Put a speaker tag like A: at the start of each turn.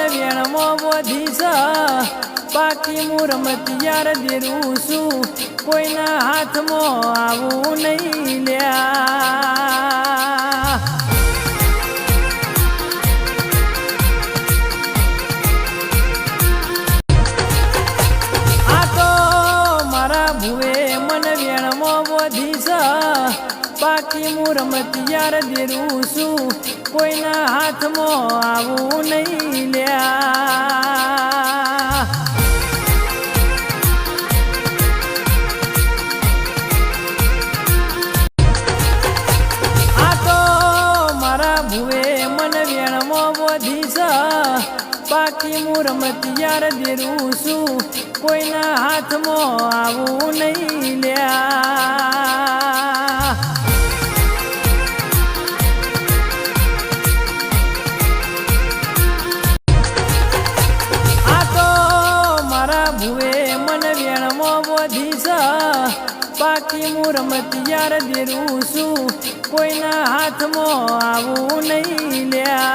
A: વેણમો બોધી છે બાકી હું રમતિયાર દેરું છું કોઈના હાથમાં આવું નહીં લ્યા આ તો મારા ભુવે મન વેણમો બોધી છે બાકી હું રમતિયાર દેરું છું કોઈના હાથમાં આવું નહીં લ્યા આ તો મારા ભુવે મન વેણમો બોધી છે બાકી હું રમતિયાર દેરું છું કોઈના હાથમાં આવું નહીં લ્યા ભુવે મન વેણમો બોધી છે બાકી હું રમતિયાર દેરું છું કોઈના હાથમાં આવું નહીં લ્યા